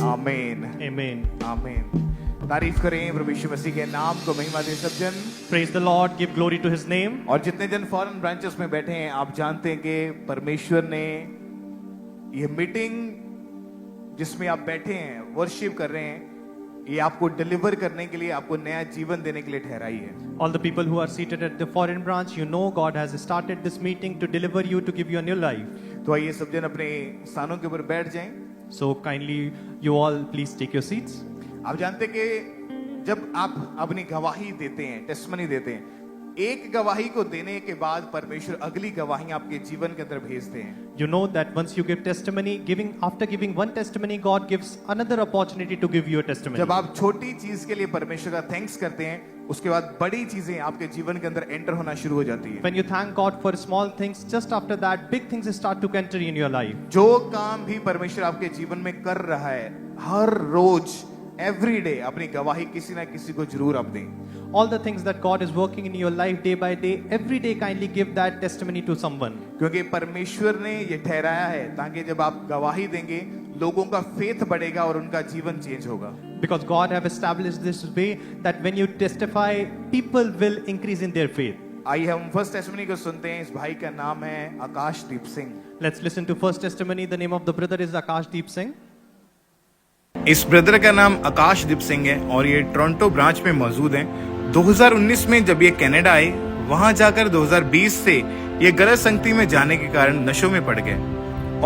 आमीन Amen. आमीन। तारीफ करें प्रभु यीशु मसीह के नाम को, महिमा दे सब जन। Praise the Lord. Give glory to His name. और जितने जन फॉरेन ब्रांचेस में बैठे हैं, आप जानते हैं कि परमेश्वर ने ये मीटिंग जिसमें आप बैठे हैं, वर्शिप कर रहे हैं, ये आपको डिलीवर करने के लिए, आपको नया जीवन देने के लिए ठहराई है। All the people who are seated at the foreign branch, you know God has started this meeting to deliver you, to give you a new life. तो आइए सब जन अपने स्थानों के ऊपर बैठ जाएं। So kindly, you all please take your seats. आप जानते हैं कि जब आप अपनी गवाही देते हैं, टेस्टमनी देते हैं, एक गवाही को देने के बाद परमेश्वर अगली गवाही आपके जीवन के अंदर भेजते हैं। You know that once you give testimony, after giving one testimony, God gives another opportunity to give you a testimony. जब आप छोटी चीज के लिए परमेश्वर का थैंक्स करते हैं, उसके बाद बड़ी चीजें आपके जीवन के अंदर एंटर होना शुरू हो जाती है। When you thank God for small things, just after that, big things start to enter in your life. जो काम भी परमेश्वर आपके जीवन में कर रहा है, हर रोज एवरी डे अपनी गवाही किसी ना किसी को जरूर आप दें। All the things that God is working in your life day by day, every day kindly give that testimony to someone. क्योंकि परमेश्वर ने ये ठहराया है ताकि जब आप गवाही देंगे, लोगों का फेथ बढ़ेगा और उनका जीवन चेंज होगा। Because God have established this way that when you testify, people will increase in their faith. आइए हम फर्स्ट टेस्टिमनी को सुनते हैं। इस भाई का नाम है आकाशदीप Singh. Let's listen to first testimony. The name of the brother is Akashdeep Singh. इस ब्रदर का नाम आकाशदीप सिंह है और ये टोरंटो ब्रांच में मौजूद हैं। 2019 में जब ये कनाडा आए, वहां जाकर 2020 से ये गलत संगति में जाने के कारण नशों में पड़ गए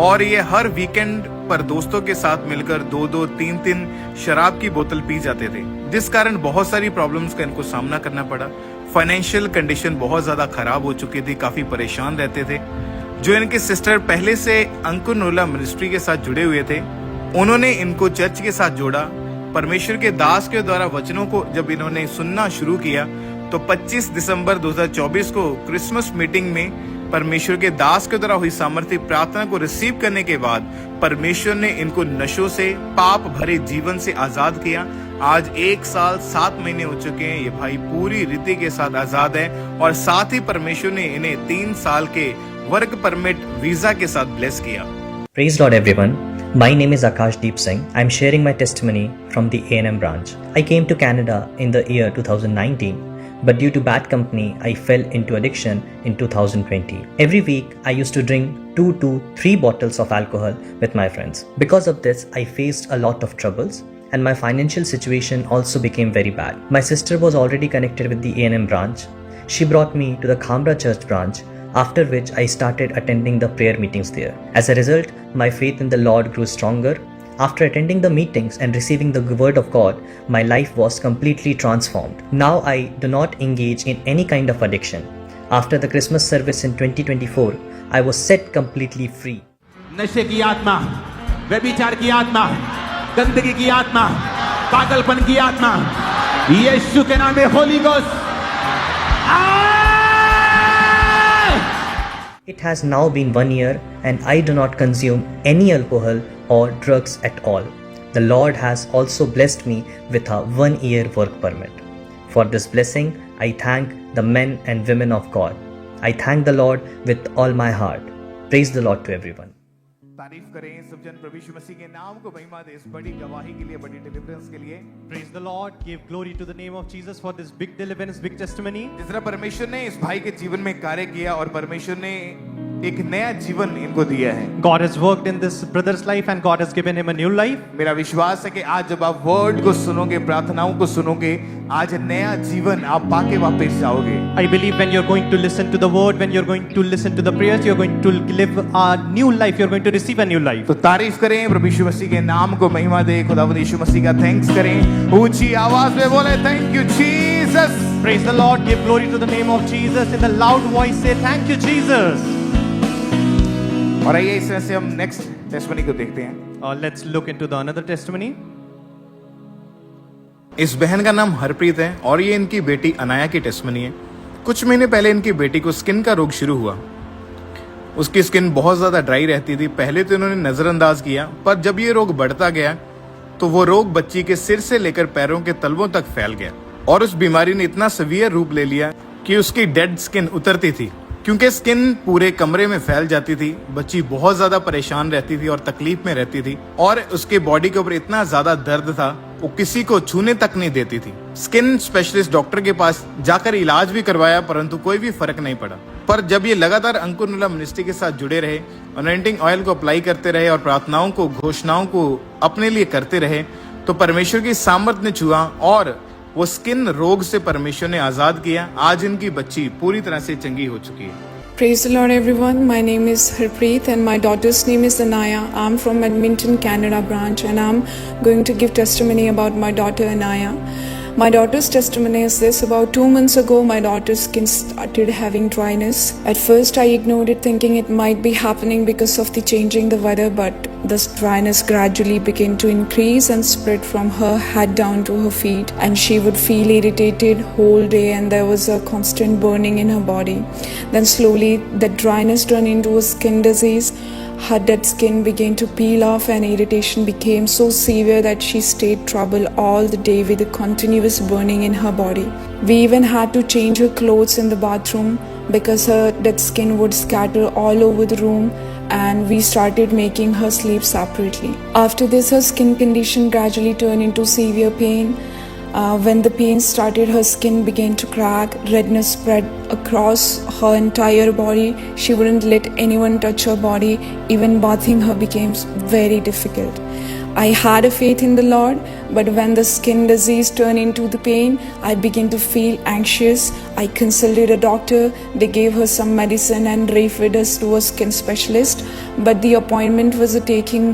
और ये हर वीकेंड पर दोस्तों के साथ मिलकर 2-2, 3-3 शराब की बोतल पी जाते थे, जिस कारण बहुत सारी प्रॉब्लम्स का इनको सामना करना पड़ा। फाइनेंशियल कंडीशन बहुत ज्यादा खराब हो चुकी थी, काफी परेशान रहते थे। जो इनके सिस्टर पहले से अंकुरनोला मिनिस्ट्री के साथ जुड़े हुए थे, उन्होंने इनको चर्च के साथ जोड़ा। परमेश्वर के दास के द्वारा वचनों को जब इन्होंने सुनना शुरू किया तो 25 दिसंबर 2024 को क्रिसमस मीटिंग में परमेश्वर के दास के द्वारा हुई सामर्थ्य प्रार्थना को रिसीव करने के बाद परमेश्वर ने इनको नशों से, पाप भरे जीवन से आजाद किया। आज 1 साल 7 महीने हो चुके हैं। ये भाई पूरी रीति के साथ आजाद है और साथ ही परमेश्वर ने इन्हें 3 साल के वर्क परमिट वीजा के साथ ब्लेस किया। Praise Lord everyone. My name is Akashdeep Singh. I am sharing my testimony from the A&M branch. I came to Canada in the year 2019, but due to bad company, I fell into addiction in 2020. Every week, I used to drink 2 to 3 bottles of alcohol with my friends. Because of this, I faced a lot of troubles and my financial situation also became very bad. My sister was already connected with the A&M branch. She brought me to the Khambra Church branch, after which I started attending the prayer meetings there. As a result, my faith in the Lord grew stronger. After attending the meetings and receiving the word of God, my life was completely transformed. Now I do not engage in any kind of addiction. After the Christmas service in 2024, I was set completely free. नशे की आत्मा, व्यभिचार की आत्मा, गंदगी की आत्मा, पागलपन की आत्मा, यीशु के नाम में Holi ghost It has now been 1 year and I do not consume any alcohol or drugs at all. The Lord has also blessed me with a 1-year work permit. For this blessing, I thank the men and women of God. I thank the Lord with all my heart. Praise the Lord to everyone. तारीफ करें सब जन प्रभु यीशु मसीह के नाम को, महिमा दे इस बड़ी गवाही के लिए, बड़ी डिलीवरेंस के लिए। Praise the Lord. Give glory to the name of Jesus for this big deliverance, big testimony. जिस तरह परमेश्वर ने इस भाई के जीवन में कार्य किया और परमेश्वर ने एक नया जीवन इनको दिया है। God has worked in this brother's life and God has given him a new life. मेरा विश्वास है कि आज जब आप वर्ड को सुनोगे, प्रार्थनाओं को सुनोगे, आज नया जीवन आप पाके वापस जाओगे। I believe when you're going to listen to the word, when you're going to listen to the prayers, you're going to live a new life. You're going to receive a new life. तो तारीफ करें प्रभु यीशु मसीह के नाम को, महिमा दे खुदावंद यीशु मसीह का thanks करें। ऊंची आवाज में बोले thank you Jesus. Praise the Lord. Give glory to the name of Jesus. In the loud voice, say thank you, Jesus. और आइए इस तरह से हम नेक्स्ट टेस्टिमनी को देखते हैं। Let's look into the another testimony. इस बहन का नाम हरप्रीत है और ये इनकी बेटी अनाया की टेस्टिमनी है। कुछ महीने पहले इनकी बेटी को स्किन का रोग शुरू हुआ। उसकी स्किन बहुत ज्यादा ड्राई रहती थी। पहले तो इन्होंने नजरअंदाज किया, पर जब ये रोग बढ़ता गया तो वो रोग बच्ची के सिर से लेकर पैरों के तलवों तक फैल गया और उस बीमारी ने इतना सीवियर रूप ले लिया कि उसकी डेड स्किन उतरती थी। क्योंकि स्किन पूरे कमरे में फैल जाती थी। बच्ची बहुत ज्यादा परेशान रहती थी और तकलीफ में रहती थी और उसके बॉडी के ऊपर इतना ज्यादा दर्द था वो किसी को छूने तक नहीं देती थी। स्किन स्पेशलिस्ट डॉक्टर के पास जाकर इलाज भी करवाया परंतु कोई भी फर्क नहीं पड़ा। पर जब ये लगातार अंकुर नुला मिनिस्ट्री के साथ जुड़े रहे, अनॉइंटिंग ऑयल को अप्लाई करते रहे और प्रार्थनाओं को घोषणाओं को अपने लिए करते रहे तो परमेश्वर की सामर्थ ने छुआ और वो स्किन रोग से परमेश्वर ने आजाद किया। आज इनकी बच्ची पूरी तरह से चंगी हो चुकी है। Praise the Lord, everyone. My name is Harpreet and my daughter's name is Anaya. I'm from Edmonton, Canada branch, and I'm going to give testimony about my daughter Anaya. My daughter's testimony is this: about 2 months ago, my daughter's skin started having dryness. At first, I ignored it, thinking it might be happening because of the changing the weather, but this dryness gradually began to increase and spread from her head down to her feet, and she would feel irritated whole day, and there was a constant burning in her body. Then slowly, the dryness turned into a skin disease. Her dead skin began to peel off and irritation became so severe that she stayed trouble all the day with a continuous burning in her body. We even had to change her clothes in the bathroom because her dead skin would scatter all over the room, and we started making her sleep separately. After this, her skin condition gradually turned into severe pain. When the pain started, her skin began to crack, redness spread across her entire body. She wouldn't let anyone touch her body. Even bathing her became very difficult. I had a faith in the Lord, but when the skin disease turned into the pain, I began to feel anxious. I consulted a doctor. They gave her some medicine and referred us to a skin specialist, but the appointment was taking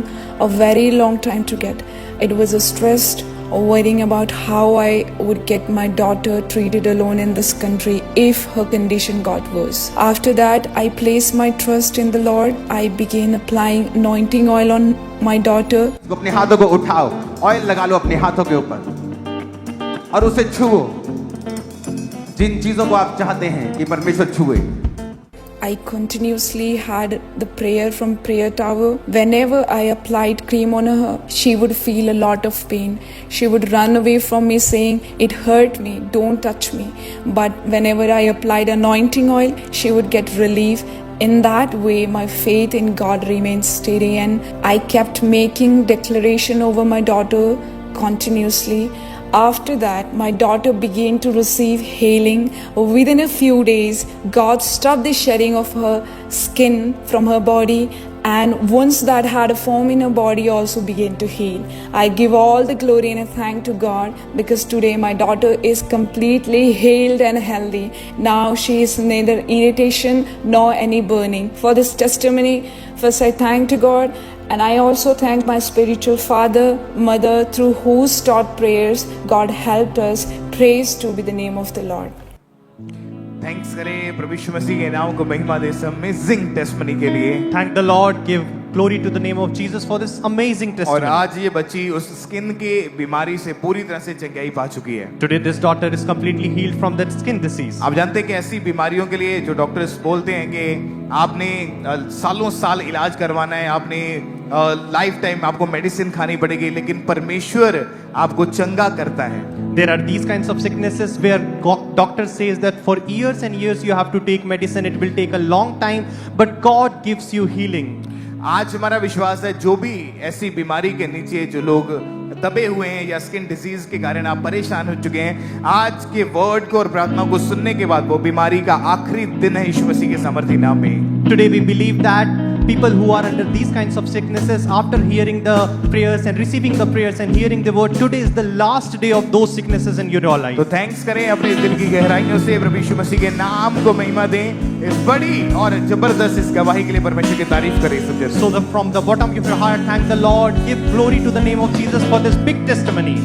a very long time to get. It was a stressed worrying about how I would get my daughter treated alone in this country if her condition got worse. After that, I placed my trust in the Lord. I began applying anointing oil on my daughter. अपने हाथों को उठाओ, oil लगा लो अपने हाथों के ऊपर और उसे छुओ। जिन चीजों को आप चाहते हैं कि परमेश्वर छुए। I continuously had the prayer from prayer tower. Whenever I applied cream on her, she would feel a lot of pain. She would run away from me saying, "It hurt me, don't touch me." But whenever I applied anointing oil, she would get relief. In that way, my faith in God remained steady, and I kept making declaration over my daughter continuously. After that, my daughter began to receive healing. Within a few days, God stopped the shedding of her skin from her body, and once that had a form in her body also began to heal. I give all the glory and thank to God because today my daughter is completely healed and healthy. Now she is neither irritation nor any burning. For this testimony, first I thank to God. And I also thank my spiritual father, mother, through whose taught prayers God helped us. Praise to be the name of the Lord. Thanks करें प्रभु यीशु मसीह के नाम को महिमा दे इस amazing testimony के लिए। Thank the Lord. Give glory to the name of Jesus for this amazing और testimony. आज ये बच्ची उस स्किन की बीमारी से पूरी तरह से चंगाई पा चुकी है। Today, this daughter is completely healed from that skin disease. आप जानते हैं कि ऐसी बीमारियों के लिए जो डॉक्टर्स बोलते हैं कि आपने सालों साल इलाज करवाना है, आपने लाइफ टाइम आपको मेडिसिन खानी पड़ेगी, लेकिन परमेश्वर आपको चंगा करता है। There are these kinds of sicknesses where doctor says that for years and years you have to take medicine. It will take a long time, but God gives you healing. आज हमारा विश्वास है जो भी ऐसी बीमारी के नीचे जो लोग दबे हुए हैं या स्किन डिजीज के कारण आप परेशान हो चुके हैं, आज के वर्ड को और प्रार्थना को सुनने के बाद वो बीमारी का आखिरी दिन है यीशु मसीह के सामर्थी नाम में। Today we believe that people who are under these kinds of sicknesses, after hearing the prayers and receiving the prayers and hearing the word, today is the last day of those sicknesses in your life. तो thanks करें अपने दिल की गहराइयों से प्रभु यीशु मसीह के नाम को महिमा दें। इस बड़ी और जबरदस्त इस गवाही के लिए परमेश्वर की तारीफ करें सब जन। So from the bottom of your heart, thank the Lord. Give glory to the name of Jesus for this big testimony.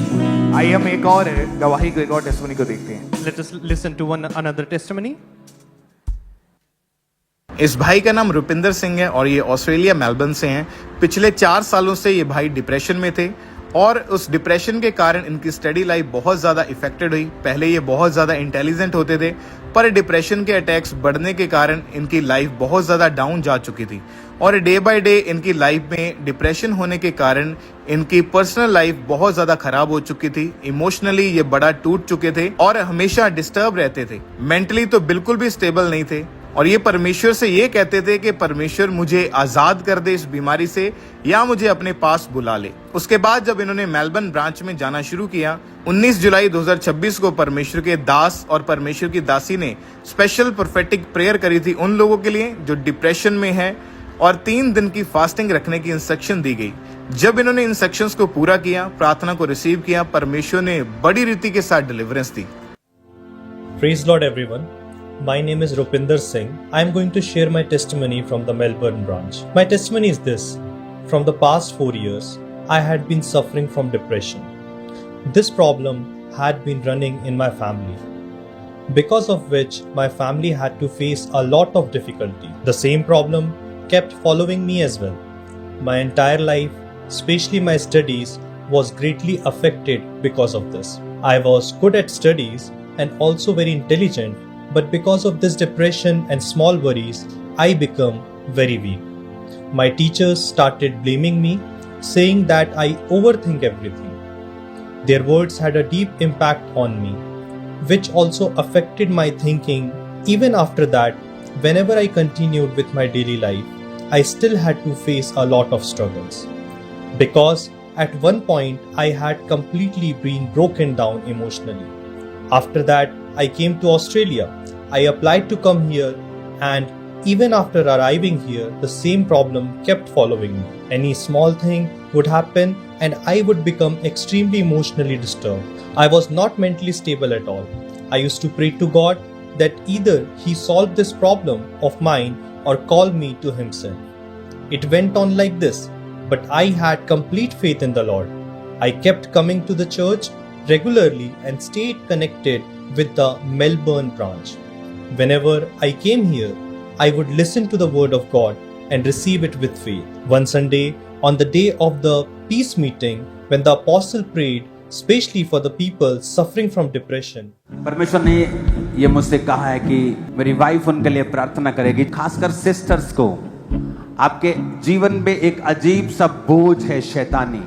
आइए हम एक और गवाही को, एक और टेस्टिमनी को देखते हैं। Let us listen to another testimony. इस भाई का नाम रुपिंदर सिंह है और ये ऑस्ट्रेलिया मेलबर्न से हैं। पिछले 4 सालों से ये भाई डिप्रेशन में थे और उस डिप्रेशन के कारण इनकी स्टडी लाइफ बहुत ज़्यादा इफेक्टेड हुई। पहले ये बहुत ज़्यादा इंटेलिजेंट होते थे, पर डिप्रेशन के अटैक्स बढ़ने के कारण इनकी लाइफ बहुत ज़्यादा डाउन जा चुकी थी और डे बाय डे इनकी लाइफ में डिप्रेशन होने के कारण इनकी पर्सनल लाइफ बहुत ज़्यादा खराब हो चुकी थी। इमोशनली ये बड़ा टूट चुके थे और हमेशा डिस्टर्ब रहते थे। मेंटली तो बिल्कुल भी स्टेबल नहीं थे और ये परमेश्वर से ये कहते थे कि परमेश्वर मुझे आजाद कर दे इस बीमारी से या मुझे अपने पास बुला ले। उसके बाद जब इन्होंने मेलबर्न ब्रांच में जाना शुरू किया, 19 जुलाई 2026 को परमेश्वर के दास और परमेश्वर की दासी ने स्पेशल प्रोफेटिक प्रेयर करी थी उन लोगों के लिए जो डिप्रेशन में है, और 3 दिन की फास्टिंग रखने की इंस्ट्रक्शन दी गई। जब इन्होंने इंस्ट्रक्शंस को पूरा किया, प्रार्थना को रिसीव किया, परमेश्वर ने बड़ी रीति के साथ deliverance the. Praise Lord everyone. My name is Rupinder Singh. I am going to share my testimony from the Melbourne branch. My testimony is this. From the past 4 years, I had been suffering from depression. This problem had been running in my family, because of which my family had to face a lot of difficulty. The same problem kept following me as well. My entire life, especially my studies, was greatly affected because of this. I was good at studies and also very intelligent, but because of this depression and small worries, I became very weak. My teachers started blaming me, saying that I overthink everything. Their words had a deep impact on me, which also affected my thinking. Even after that, whenever I continued with my daily life, I still had to face a lot of struggles. Because at one point I had completely been broken down emotionally. After that, I came to Australia. I applied to come here, and even after arriving here, the same problem kept following me. Any small thing would happen and I would become extremely emotionally disturbed. I was not mentally stable at all. I used to pray to God that either He solved this problem of mine or call me to Himself. It went on like this, but I had complete faith in the Lord. I kept coming to the church regularly and stayed connected with the Melbourne branch. Whenever I came here, I would listen to the word of God and receive it with faith. One Sunday, on the day of the peace meeting, when the apostle prayed, especially for the people suffering from depression, परमेश्वर ने ये मुझसे कहा है कि मेरी wife उनके लिए प्रार्थना करेगी, खासकर सिस्टर्स को। आपके जीवन में एक अजीब सा बोझ है शैतानी,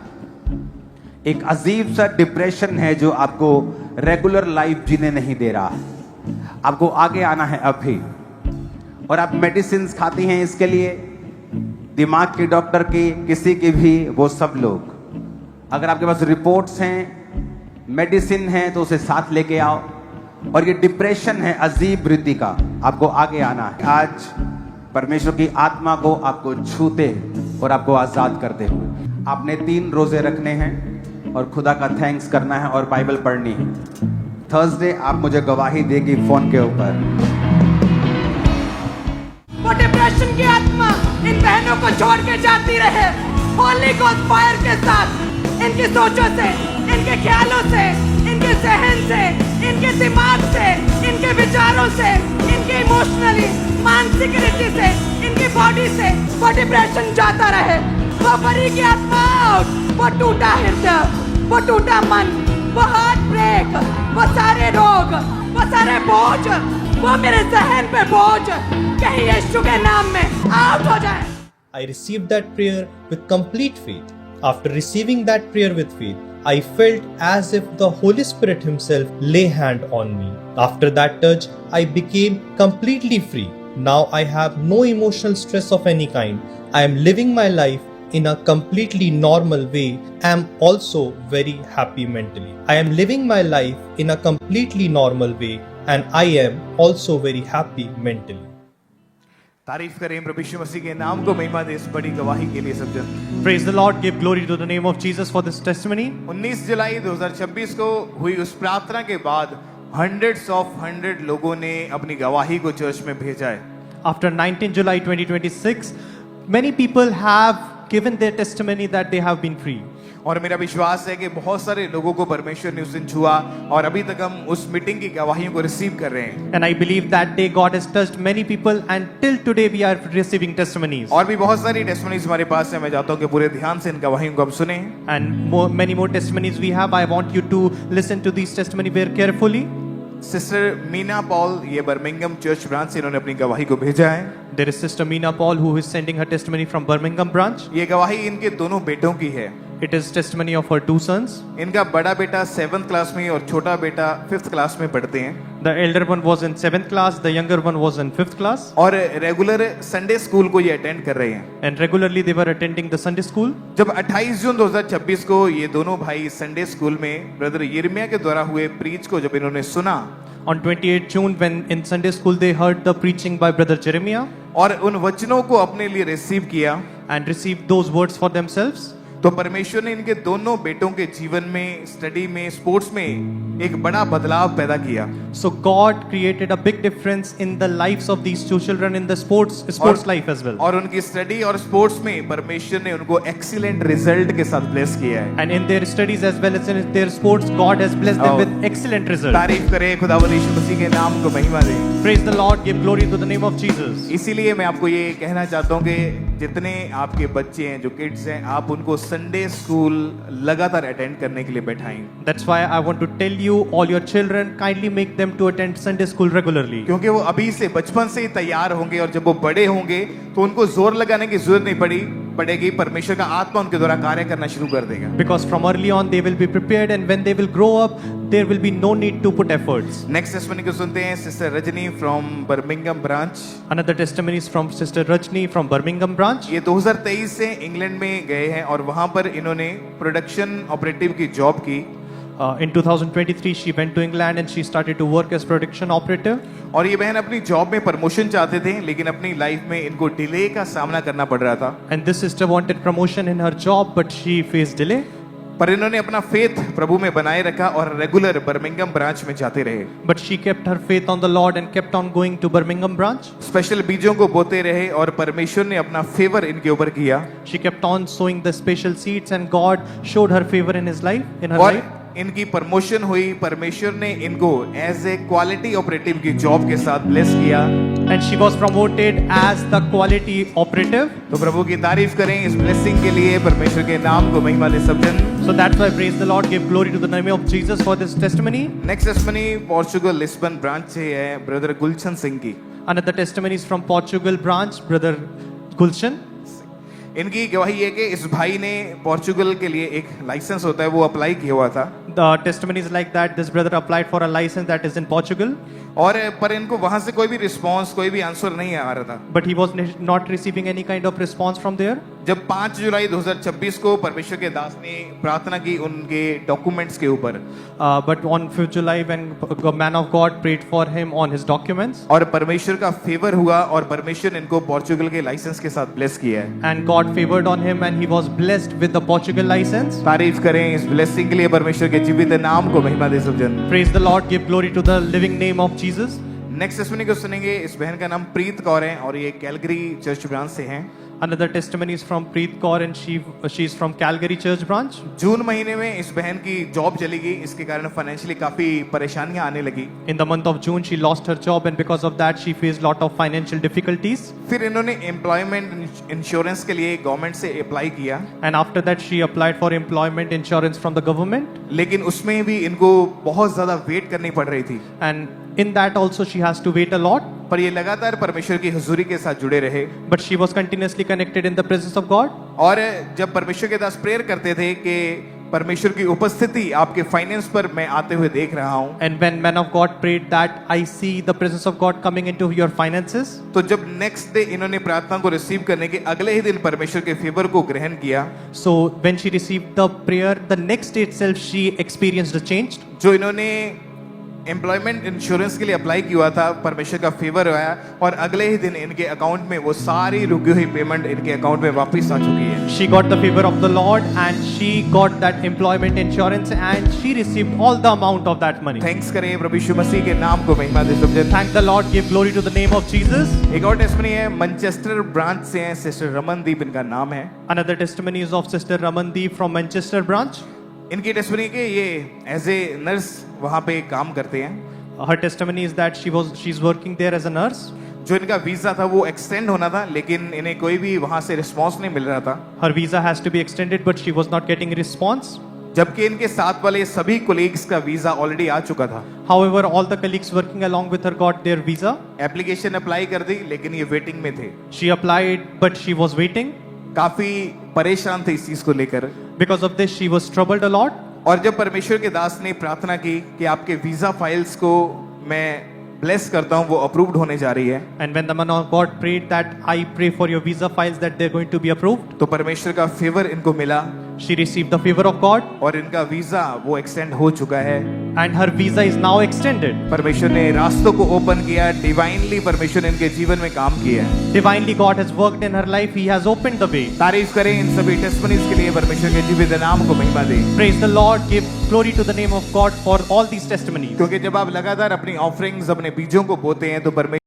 एक अजीब सा डिप्रेशन है जो आपको रेगुलर लाइफ जीने नहीं दे रहा है। आपको आगे आना है अभी, और आप मेडिसिन खाती हैं इसके लिए, दिमाग के डॉक्टर की, किसी की भी, वो सब लोग। अगर आपके पास रिपोर्ट्स हैं, मेडिसिन है, तो उसे साथ लेके आओ। और ये डिप्रेशन है अजीब रीति का, आपको आगे आना है। आज परमेश्वर की आत्मा को आपको छूते और आपको आजाद करते हुए आपने 3 रोजे रखने हैं और खुदा का थैंक्स करना है और बाइबल पढ़नी है। थर्सडे आप मुझे गवाही देगी फोन के ऊपर। वो डिप्रेशन की आत्मा इन बहनों को छोड़ के जाती रहे, होली गोस्ट फायर के साथ। इनकी सोचों से, इनके ख्यालों से, इनके सहन से, इनके दिमाग से, इनके विचारों से, इनके इमोशनली, मानसिक रीति से, इनकी बॉडी से वो डिप्रेशन जाता रहे। वो परी की आत्मा आउट, वो टूटा हृदय, वो टूटा मन, वो हार्ट ब्रेक, वो सारे रोग, वो सारे बोझ, वो मेरे जहन पे बोझ कहीं यीशु के नाम में आउट हो जाए। I received that prayer with complete faith. After receiving that prayer with faith, I felt as if the Holy Spirit Himself lay hand on me. After that touch, I became completely free. Now I have no emotional stress of any kind. I am living my life in a completely normal way. I am also very happy mentally. I am living my life in a completely normal way, and I am also very happy mentally. तारीफ करें प्रभु यीशु मसीह के नाम को महिमा दे इस बड़ी गवाही के लिए सब जन। Praise the Lord, give glory to the name of Jesus for this testimony. 19 जुलाई 2026 को हुई उस प्रार्थना के बाद hundreds of 100 लोगों ने अपनी गवाही को चर्च में भेजा है। After 19 July 2026, many people have given their testimony that they have been free. और मेरा विश्वास है कि बहुत सारे लोगों को परमेश्वर ने उस दिन छुआ और अभी तक हम उस मीटिंग की गवाहियों को रिसीव कर रहे हैं। And I believe that day God has touched many people, and till today we are receiving testimonies. और भी बहुत सारी टेस्टिमनीज हमारे पास है। मैं चाहता हूँ कि पूरे ध्यान से इन गवाहियों को आप सुने। And many more testimonies we have. I want you to listen to these testimonies very carefully. Sister Meena Paul, ये बर्मिंघम चर्च ब्रांच से इन्होंने अपनी गवाही को भेजा है। There is Sister Meena Paul who is sending her testimony from Birmingham branch. ये गवाही इनके दोनों बेटों की है। It is testimony of her two sons. इनका बड़ा बेटा 7th क्लास में और छोटा बेटा 5th क्लास में पढ़ते हैं The elder one was in 7th class, the younger one was in 5th class, और रेगुलर संडे स्कूल को ये अटेंड कर रहे हैं। and regularly they were attending the Sunday school. जब 28 जून 2026 को ये दोनों भाई संडे स्कूल में ब्रदर यिर्मयाह के द्वारा हुए प्रीच को जब इन्होंने सुना On 28 June, when in Sunday school they heard the preaching by Brother Jeremiah और उन वचनों को अपने लिए रिसीव किया, and received those words for themselves, तो परमेश्वर ने इनके दोनों बेटों के जीवन में, स्टडी में, स्पोर्ट्स में एक बड़ा बदलाव पैदा किया। so God created a big difference in the lives of these two children in the sports life as well. और उनकी स्टडी और स्पोर्ट्स में परमेश्वर ने उनको एक्सीलेंट रिजल्ट के साथ ब्लेस किया है। And in their studies as well as in their sports, God has blessed them Oh. with excellent results. तारीफ करें खुदावंद यीशु मसीह के नाम को महिमा दे। Praise the Lord, give glory to the name of Jesus. इसीलिए मैं आपको ये कहना चाहता हूँ कि जितने आपके बच्चे हैं, जो किड्स हैं, आप उनको संडे स्कूल लगातार अटेंड करने के लिए बैठाएं, That's why I want to tell you, all your children, kindly make them to attend Sunday school regularly. क्योंकि वो अभी से बचपन से ही तैयार होंगे और जब वो बड़े होंगे तो उनको जोर लगाने की जरूरत नहीं पड़ेगी। परमेश्वर का आत्मा उनके द्वारा कार्य करना शुरू कर देगा। Because from early on they will be prepared, and when they will grow up, there will be no need to put efforts. Next testimony को सुनते हैं sister Rajni from Birmingham branch. Another testimony is from Sister Rajni from Birmingham branch. ये 2023 से England में गए हैं और वहां पर इन्होंने प्रोडक्शन ऑपरेटिव की जॉब की In 2023, she went to England and she started to work as production operative. और ये बहन अपनी जॉब में प्रमोशन चाहते थे, लेकिन अपनी लाइफ में इनको डिले का सामना करना पड़ रहा था। And this sister wanted promotion in her job, but she faced delay. पर इन्होंने अपना फेथ प्रभु में बनाए रखा और रेगुलर बर्मिंघम ब्रांच में जाते रहे। But she kept her faith on the Lord and kept on going to Birmingham branch. Special बीजों को बोते रहे और परमेश्वर ने अपना फेवर इनके ऊपर किया She kept on sowing the special seeds, and God showed her favor in his life, in her और life. इनकी प्रमोशन हुई। परमेश्वर ने इनको एज ए क्वालिटी ऑपरेटिव की जॉब के साथ ब्लेस किया। And she was promoted as the quality operative. तो प्रभु की तारीफ करें इस ब्लेसिंग के लिए, परमेश्वर के नाम को महिमा दे सब जन। So that's why praise the Lord, give glory to the name of Jesus for this testimony. Next testimony Portugal Lisbon branch से है ब्रदर गुलशन सिंह की। Another testimony is from Portugal branch, Brother Gulshan. इनकी गवाही है कि इस भाई ने पोर्चुगल के लिए एक लाइसेंस होता है वो अप्लाई किया हुआ था The testimony is like that this brother applied for a license that is in Portugal, और पर इनको वहां से कोई भी रिस्पांस, कोई भी आंसर नहीं आ रहा था। but he was not receiving any kind of response from there. जब 5 जुलाई 2026 को परमेश्वर के दास ने प्रार्थना की उनके डॉक्यूमेंट्स के ऊपर, But on 5th July, when a man of God prayed for him on his documents, और परमेश्वर का फेवर हुआ और परमेश्वर ने इनको पोर्चुगल के लाइसेंस के साथ ब्लेस किया है। and God favored on him, and he was blessed with the Portugal license. तारीफ करें इस ब्लेसिंग के लिए, परमेश्वर के जीवित नाम को महिमा दे सब जन। Praise the Lord, give glory to the living name of Jesus. Next testimony को सुनेंगे। इस बहन का नाम प्रीत कौर है और ये कैलगरी चर्च ब्रांच से हैं। Another testimony is from Preet Kaur, and she's from Calgary Church branch. जून महीने में इस बहन की जॉब चली गई, इसके कारण फाइनेंशियली काफी परेशानियां आने लगी। In the month of June, she lost her job, and because of that, she faced lot of financial difficulties. फिर इन्होंने एम्प्लॉयमेंट इंश्योरेंस के लिए गवर्नमेंट से अप्लाई किया, And after that, she applied for employment insurance from the government. लेकिन उसमें भी इनको बहुत ज्यादा वेट करनी पड़ रही थी। And in that also, she has to wait a lot. पर ये लगातार परमेश्वर की हुजूरी के साथ जुड़े रहे। But she was continuously connected in the presence of God. और जब परमेश्वर के दास प्रेयर करते थे कि परमेश्वर की उपस्थिति आपके फाइनेंस पर मैं आते हुए देख रहा हूँ, And when man of God prayed that, I see the presence of God coming into your finances. तो जब नेक्स्ट डे इन्होंने प्रार्थना को रिसीव करने के अगले ही दिन परमेश्वर के फेवर को ग्रहण किया, So when she received the prayer, the next day itself, she experienced a change. जो इन्होंने एम्प्लॉयमेंट इंश्योरेंस के लिए अप्लाई किया हुआ था, परमेश्वर का फेवर आया और अगले ही दिन इनके अकाउंट में वो सारी रुकी हुई पेमेंट इनके अकाउंट में वापस आ चुकी है। She got the favor of the Lord, and she got that employment insurance, and she received all the amount of that money. Thanks करें प्रभु यीशु मसीह के नाम को महिमा दे सब जन। Thank the Lord, give glory to the name of Jesus. एक और testimony है, मैनचेस्टर ब्रांच से हैं, सिस्टर रमनदीप इनका नाम है। Another testimony is of Sister Ramandeep from Manchester branch. इनकी टेस्टिमनी के ये एज ए नर्स वहाँ पे काम करते हैं। Her testimony is that she's working there as a nurse. जो इनका वीजा था वो एक्सटेंड होना था, लेकिन इन्हें कोई भी वहाँ से रिस्पांस नहीं मिल रहा था। Her visa has to be extended, but she was not getting response. जबकि इनके साथ वाले सभी कोलीग्स का वीजा ऑलरेडी आ चुका था। However, all the colleagues working along with her got their visa. Application apply कर दी, लेकिन ये वेटिंग में थे। She applied, but she was waiting. काफी परेशान थे इस चीज को लेकर। Because of this, she was troubled a lot. और जब परमेश्वर के दास ने प्रार्थना की कि आपके वीजा फाइल्स को मैं ब्लेस करता हूं, वो अप्रूव्ड होने जा रही है, And when the man of God prayed that I pray for your visa files that they're going to be approved, तो परमेश्वर का फेवर इनको मिला she received the favor of God और इनका वीजा वो एक्सटेंड हो चुका है। and her visa is now extended. परमेश्वर ने रास्तों को ओपन किया, डिवाइनली परमेश्वर ने इनके जीवन में काम किया है। Divinely, God has worked in her life. He has opened the way. तारीफ करें इन सभी टेस्टमनीज के लिए, परमेश्वर के जीवित नाम को महिमा दें। Praise the Lord. Give glory to the name of God for all these testimonies. क्योंकि जब आप लगातार अपनी ऑफरिंग्स, अपने बीजों को बोते हैं तो परमेश्वर